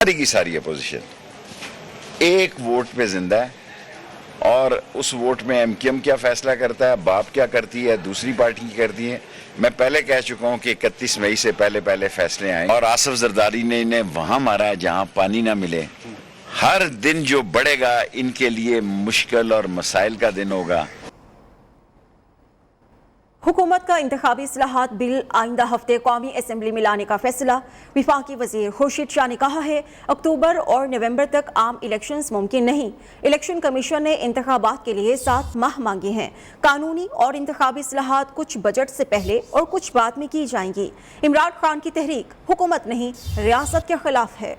ساری کی ساری اپوزیشن ایک ووٹ پہ زندہ ہے، اور اس ووٹ میں ایم کیو ایم کیا فیصلہ کرتا ہے، باپ کیا کرتی ہے، دوسری پارٹی کی کرتی ہے. میں پہلے کہہ چکا ہوں کہ 31 مئی سے پہلے فیصلے آئیں، اور آصف زرداری نے انہیں وہاں مارا ہے جہاں پانی نہ ملے. ہر دن جو بڑھے گا ان کے لیے مشکل اور مسائل کا دن ہوگا. حکومت کا انتخابی اصلاحات بل آئندہ ہفتے قومی اسمبلی میں لانے کا فیصلہ. وفاقی وزیر خورشید شاہ نے کہا ہے اکتوبر اور نومبر تک عام الیکشنز ممکن نہیں. الیکشن کمیشن نے انتخابات کے لیے 7 ماہ مانگے ہیں. قانونی اور انتخابی اصلاحات کچھ بجٹ سے پہلے اور کچھ بعد میں کی جائیں گی. عمران خان کی تحریک حکومت نہیں ریاست کے خلاف ہے.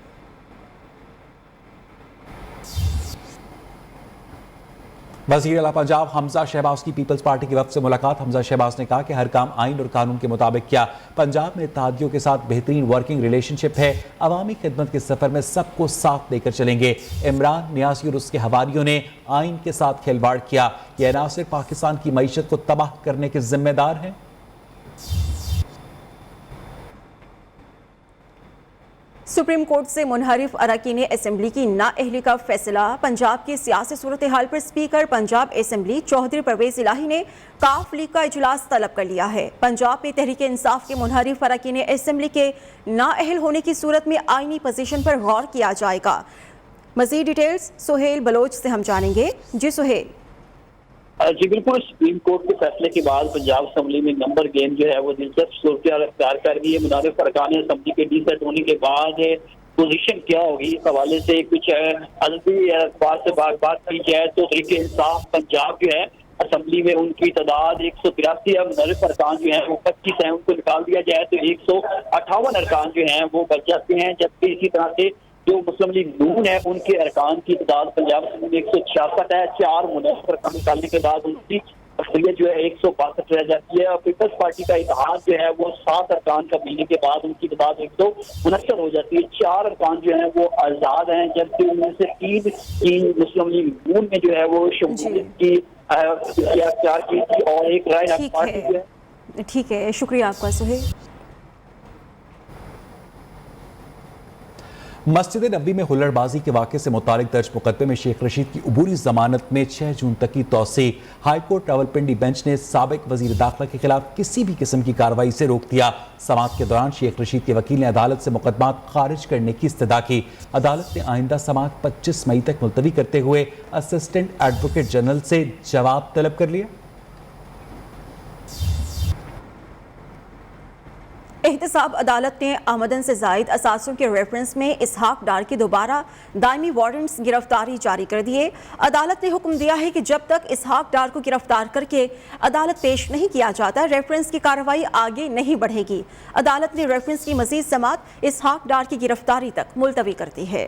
وزیر اعلیٰ پنجاب حمزہ شہباز کی پیپلز پارٹی کے وفد سے ملاقات. حمزہ شہباز نے کہا کہ ہر کام آئین اور قانون کے مطابق کیا. پنجاب میں اتحادیوں کے ساتھ بہترین ورکنگ ریلیشن شپ ہے. عوامی خدمت کے سفر میں سب کو ساتھ لے کر چلیں گے. عمران نیازی اور اس کے حواریوں نے آئین کے ساتھ کھلواڑ کیا. یہ عناصر پاکستان کی معیشت کو تباہ کرنے کے ذمہ دار ہیں. سپریم کورٹ سے منحرف اراکین اسمبلی کی نااہلی کا فیصلہ. پنجاب کی سیاسی صورتحال پر اسپیکر پنجاب اسمبلی چودھری پرویز الہی نے کاف لیگ کا اجلاس طلب کر لیا ہے. پنجاب میں تحریک انصاف کے منحرف اراکین اسمبلی کے نااہل ہونے کی صورت میں آئینی پوزیشن پر غور کیا جائے گا. مزید ڈیٹیلز سہیل بلوچ سے ہم جانیں گے. جی سہیل. جی بالکل، سپریم کورٹ کے فیصلے کے بعد پنجاب اسمبلی میں نمبر گیم جو ہے وہ دلچسپ صورتحال اختیار کر گئی ہے. منحرف ارکان اسمبلی کے ڈی سیٹ ہونے کے بعد پوزیشن کیا ہوگی اس حوالے سے کچھ ادبی اخبار سے بات کی جائے تو تحریک انصاف پنجاب جو ہے اسمبلی میں ان کی تعداد 183 ہے. منحرف ارکان جو ہیں وہ 25 ہیں، ان کو نکال دیا جائے تو 158 ارکان جو ہیں وہ بچ جاتے ہیں. جبکہ اسی طرح سے جو مسلم لیگ نون ہے ان کے ارکان کی تعداد پنجاب میں 166 ہے. 4 منحرف ارکان نکالنے کے بعد ان کی اکثریت جو ہے 162 رہ جاتی ہے. اور پیپلز پارٹی کا اتحاد جو ہے وہ 7 ارکان کا ملنے کے بعد ان کی تعداد 169 ہو جاتی ہے. 4 ارکان جو ہیں وہ آزاد ہیں، جبکہ ان میں سے 3 مسلم لیگ نون میں جو ہے وہ شمولیت کی اختیار کی تھی اور ایک رائے حق پارٹی جو ہے. ٹھیک ہے، شکریہ آپ کا سہیل. مسجد نبوی میں ہلڑ بازی کے واقعے سے متعلق درج مقدمے میں شیخ رشید کی عبوری ضمانت میں 6 جون تک کی توسیع. ہائی کورٹ راولپنڈی بینچ نے سابق وزیر داخلہ کے خلاف کسی بھی قسم کی کارروائی سے روک دیا. سماعت کے دوران شیخ رشید کے وکیل نے عدالت سے مقدمات خارج کرنے کی استدعا کی. عدالت نے آئندہ سماعت 25 مئی تک ملتوی کرتے ہوئے اسسٹنٹ ایڈوکیٹ جنرل سے جواب طلب کر لیا. احتساب عدالت نے آمدن سے زائد اثاثوں کے ریفرنس میں اسحاق ڈار کی دوبارہ دائمی وارنٹس گرفتاری جاری کر دیے. عدالت نے حکم دیا ہے کہ جب تک اسحاق ڈار کو گرفتار کر کے عدالت پیش نہیں کیا جاتا ریفرنس کی کارروائی آگے نہیں بڑھے گی. عدالت نے ریفرنس کی مزید سماعت اسحاق ڈار کی گرفتاری تک ملتوی کر دی ہے.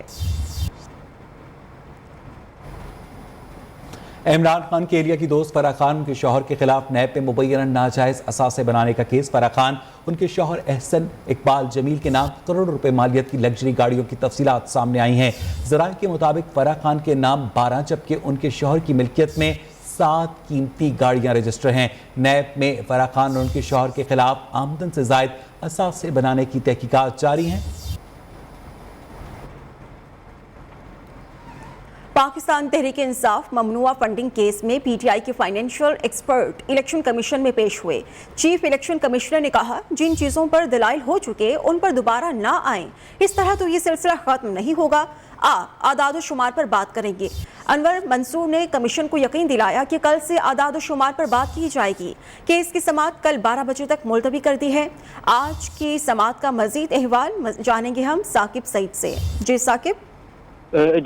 عمران خان کے ایریا کی دوست فرح خان ان کے شوہر کے خلاف نیب میں مبیناً ناجائز اثاثے بنانے کا کیس. فرح خان ان کے شوہر احسن اقبال جمیل کے نام کروڑ روپے مالیت کی لگژری گاڑیوں کی تفصیلات سامنے آئی ہیں. ذرائع کے مطابق فرح خان کے نام 12 جبکہ ان کے شوہر کی ملکیت میں 7 قیمتی گاڑیاں رجسٹر ہیں. نیب میں فرح خان اور ان کے شوہر کے خلاف آمدن سے زائد اثاثے بنانے کی تحقیقات جاری ہیں. پاکستان تحریک انصاف ممنوعہ فنڈنگ کیس میں پی ٹی آئی کے فائنینشیل ایکسپرٹ الیکشن کمیشن میں پیش ہوئے. چیف الیکشن کمشنر نے کہا جن چیزوں پر دلائل ہو چکے ان پر دوبارہ نہ آئیں. اس طرح تو یہ سلسلہ ختم نہیں ہوگا. اعداد و شمار پر بات کریں گے. انور منصور نے کمیشن کو یقین دلایا کہ کل سے اعداد و شمار پر بات کی جائے گی. کیس کی سماعت کل 12 بجے تک ملتوی کر دی ہے. آج کی سماعت کا مزید احوال جانیں گے ہم ثاقب سعید سے. جی ثاقب.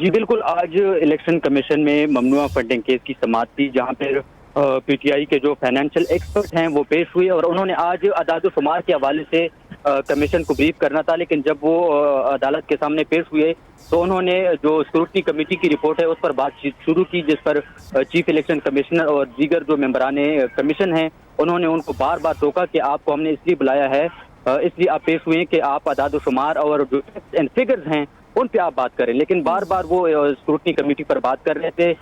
جی بالکل، آج الیکشن کمیشن میں ممنوعہ فنڈنگ کیس کی سماعت تھی جہاں پر پی ٹی آئی کے جو فائنینشیل ایکسپرٹ ہیں وہ پیش ہوئے اور انہوں نے آج اعداد و شمار کے حوالے سے کمیشن کو بریف کرنا تھا. لیکن جب وہ عدالت کے سامنے پیش ہوئے تو انہوں نے جو اسکروٹنی کمیٹی کی رپورٹ ہے اس پر بات چیت شروع کی، جس پر چیف الیکشن کمشنر اور دیگر جو ممبران کمیشن ہیں انہوں نے ان کو بار بار ٹوکا کہ آپ کو ہم نے اس لیے بلایا ہے، اس لیے آپ پیش ہوئے کہ آپ اعداد و شمار اور جو فگرز ہیں ان پہ آپ بات کریں. لیکن بار بار وہ اسکروٹنی کمیٹی پر بات کر رہے تھے،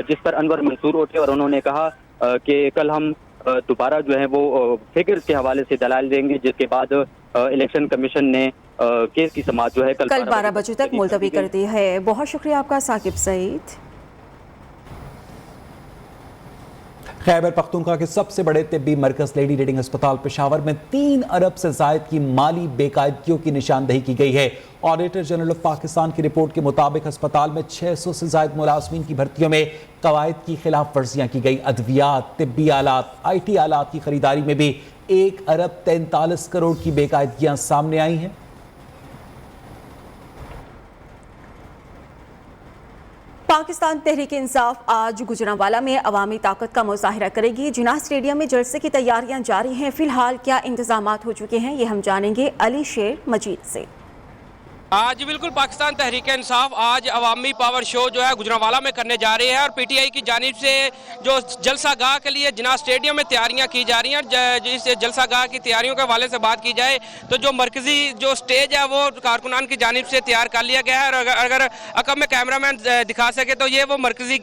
جس پر انور منصور اٹھے اور انہوں نے کہا کہ کل ہم دوبارہ جو ہے وہ فگر کے حوالے سے دلائل دیں گے، جس کے بعد الیکشن کمیشن نے کیس کی سماعت جو ہے کل 12 بجے تک ملتوی کر دی ہے۔ بہت شکریہ آپ کا ثاقب سعید۔ خیبر پختونخوا کے سب سے بڑے طبی مرکز لیڈی ریڈنگ ہسپتال پشاور میں 3 ارب سے زائد کی مالی بے قاعدگیوں کی نشاندہی کی گئی ہے۔ آڈیٹر جنرل آف پاکستان کی رپورٹ کے مطابق ہسپتال میں 600 سے زائد ملازمین کی بھرتیوں میں قواعد کی خلاف ورزیاں کی گئی۔ ادویات، طبی آلات، آئی ٹی آلات کی خریداری میں بھی 1 ارب 43 کروڑ کی بے قاعدگیاں سامنے آئی ہیں۔ پاکستان تحریک انصاف آج گجرانوالہ میں عوامی طاقت کا مظاہرہ کرے گی۔ جناح اسٹیڈیم میں جلسے کی تیاریاں جاری ہیں۔ فی الحال کیا انتظامات ہو چکے ہیں، یہ ہم جانیں گے علی شیر مجید سے۔ جی بالکل، پاکستان تحریک انصاف آج عوامی پاور شو جو ہے گجرانوالہ میں کرنے جا رہی ہے، اور پی ٹی آئی کی جانب سے جو جلسہ گاہ کے لیے جناح اسٹیڈیم میں تیاریاں کی جا رہی ہیں۔ جس جلسہ گاہ کی تیاریوں کے حوالے سے بات کی جائے تو جو مرکزی جو سٹیج ہے وہ کارکنان کی جانب سے تیار کر لیا گیا ہے، اور اگر عقب میں کیمرہ مین دکھا سکے تو یہ وہ مرکزی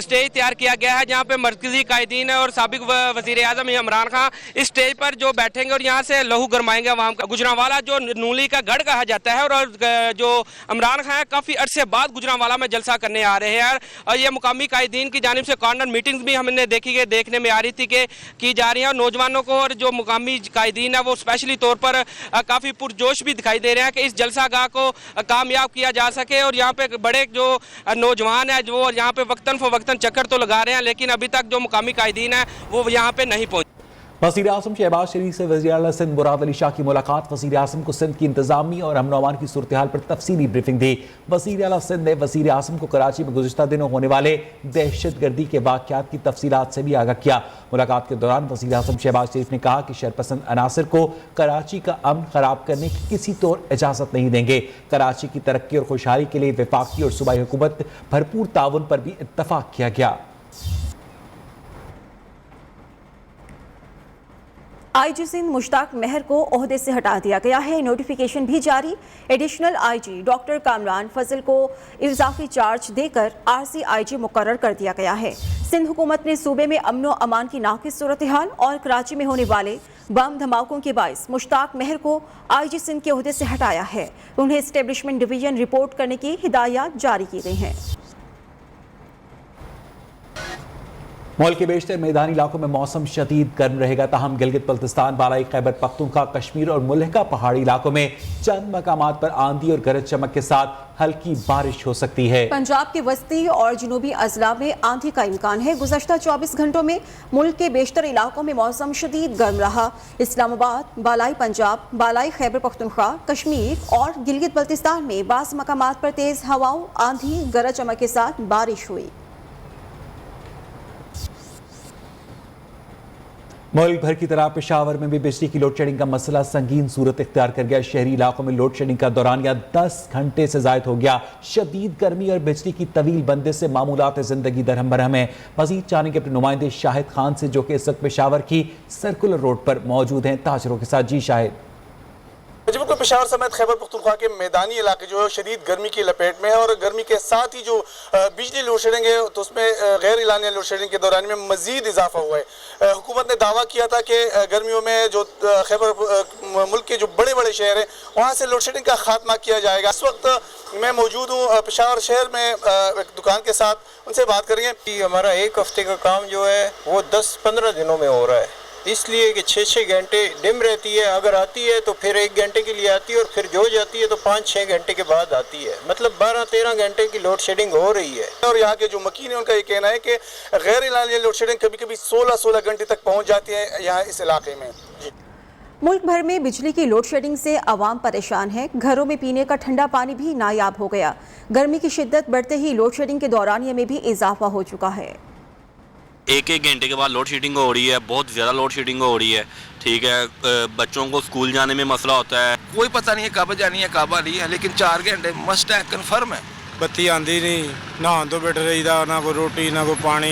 سٹیج تیار کیا گیا ہے جہاں پہ مرکزی قائدین اور سابق وزیر اعظم عمران خان اس سٹیج پر جو بیٹھیں گے اور یہاں سے لہو گرمائیں گے عوام کا۔ گجرانوالہ جو نولی کا گڑھ کہا جاتا ہے، اور جو عمران خان کافی عرصے بعد گجرانوالہ میں جلسہ کرنے آ رہے ہیں، اور یہ مقامی قائدین کی جانب سے کارنر میٹنگز بھی ہم نے دیکھنے میں آ رہی تھی کہ کی جا رہی ہیں، اور نوجوانوں کو اور جو مقامی قائدین ہیں وہ اسپیشلی طور پر کافی پرجوش بھی دکھائی دے رہے ہیں کہ اس جلسہ گاہ کو کامیاب کیا جا سکے، اور یہاں پہ بڑے جو نوجوان ہیں وہ یہاں پہ وقتاً فوقتاً چکر تو لگا رہے ہیں، لیکن ابھی تک جو مقامی قائدین ہیں وہ یہاں پہ نہیں پہنچے۔ وزیر اعظم شہباز شریف سے وزیر اعلیٰ سندھ مراد علی شاہ کی ملاقات۔ وزیر اعظم کو سندھ کی انتظامی اور امن و امان کی صورتحال پر تفصیلی بریفنگ دی۔ وزیر اعلیٰ سندھ نے وزیر اعظم کو کراچی میں گزشتہ دنوں ہونے والے دہشت گردی کے واقعات کی تفصیلات سے بھی آگاہ کیا۔ ملاقات کے دوران وزیر اعظم شہباز شریف نے کہا کہ شرپسند عناصر کو کراچی کا امن خراب کرنے کی کسی طور اجازت نہیں دیں گے۔ کراچی کی ترقی اور خوشحالی کے لیے وفاقی اور صوبائی حکومت بھرپور تعاون پر بھی اتفاق کیا گیا۔ آئی جی سندھ مشتاق مہر کو عہدے سے ہٹا دیا گیا ہے، نوٹیفیکیشن بھی جاری۔ Additional I G doctor Kamran Fazal کو اضافی چارج دے کر عارضی آئی جی مقرر کر دیا گیا ہے۔ سندھ حکومت نے صوبے میں امن و امان کی ناقص صورتحال اور کراچی میں ہونے والے بم دھماکوں کے باعث مشتاق مہر کو آئی جی سندھ کے عہدے سے ہٹایا ہے۔ انہیں اسٹیبلشمنٹ ڈویژن رپورٹ کرنے کی ہدایات جاری کی گئی ہیں۔ ملک کے بیشتر میدانی علاقوں میں موسم شدید گرم رہے گا، تاہم گلگت بلتستان، بالائی خیبر پختونخوا، کشمیر اور ملحقہ پہاڑی علاقوں میں چند مقامات پر آندھی اور گرج چمک کے ساتھ ہلکی بارش ہو سکتی ہے۔ پنجاب کے وسطی اور جنوبی اضلاع میں آندھی کا امکان ہے۔ گزشتہ 24 گھنٹوں میں ملک کے بیشتر علاقوں میں موسم شدید گرم رہا۔ اسلام آباد، بالائی پنجاب، بالائی خیبر پختونخوا، کشمیر اور گلگت بلتستان میں بعض مقامات پر تیز ہواؤں، آندھی، گرج چمک کے ساتھ بارش ہوئی۔ ملک بھر کی طرح پشاور میں بھی بجلی کی لوڈ شیڈنگ کا مسئلہ سنگین صورت اختیار کر گیا۔ شہری علاقوں میں لوڈ شیڈنگ کا دورانیہ 10 گھنٹے سے زائد ہو گیا۔ شدید گرمی اور بجلی کی طویل بندش سے معمولات زندگی درہم برہم ہیں۔ مزید جانیں گے اپنے نمائندے شاہد خان سے، جو کہ اس وقت پشاور کی سرکولر روڈ پر موجود ہیں تاجروں کے ساتھ۔ جی شاہد۔ جی بالکل، پشاور سمیت خیبر پختونخوا کے میدانی علاقے جو ہے شدید گرمی کی لپیٹ میں ہے، اور گرمی کے ساتھ ہی جو بجلی لوڈ شیڈنگ ہے تو اس میں غیر اعلانیہ لوڈ شیڈنگ کے دوران میں مزید اضافہ ہوا ہے۔ حکومت نے دعویٰ کیا تھا کہ گرمیوں میں جو خیبر ملک کے جو بڑے بڑے شہر ہیں وہاں سے لوڈ شیڈنگ کا خاتمہ کیا جائے گا۔ اس وقت میں موجود ہوں پشاور شہر میں ایک دکان کے ساتھ، ان سے بات کریں گے۔ ہمارا ایک ہفتے کا کام جو ہے وہ 10-15 دنوں میں ہو رہا ہے، اس لیے کہ 6 گھنٹے ڈم رہتی ہے، اگر آتی ہے تو پھر 1 گھنٹے کے لیے آتی ہے، اور پھر جو جاتی ہے تو 5-6 گھنٹے کے بعد آتی ہے، مطلب 12-13 گھنٹے کی لوڈ شیڈنگ ہو رہی ہے۔ اور یہاں کے جو مکین ہیں ان کا یہ کہنا ہے کہ غیر اعلانیہ لوڈ شیڈنگ کبھی کبھی 16 گھنٹے تک پہنچ جاتی ہے یہاں اس علاقے میں۔ ملک بھر میں بجلی کی لوڈ شیڈنگ سے عوام پریشان ہے۔ گھروں میں پینے کا ٹھنڈا پانی بھی نایاب ہو گیا۔ گرمی کی شدت بڑھتے ہی لوڈ شیڈنگ کے دورانیے میں بھی اضافہ ہو چکا ہے۔ 1 گھنٹے کے بعد لوڈ شیڈنگ ہو رہی ہے، بہت زیادہ لوڈ شیڈنگ ہو رہی ہے، ٹھیک ہے۔ بچوں کو اسکول جانے میں مسئلہ ہوتا ہے، کوئی پتہ نہیں ہے کب جانی ہے کب آ رہی ہے، لیکن 4 گھنٹے مسٹ ہے، کنفرم ہے ਬੱਤੀ ਆਂਦੀ ਨਹੀਂ, ਨਹਾਉਣ ਤੋਂ ਬੈਠ ਰਹੀਦਾ, ਨਾ ਕੋਈ ਰੋਟੀ ਨਾ ਕੋਈ ਪਾਣੀ।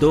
2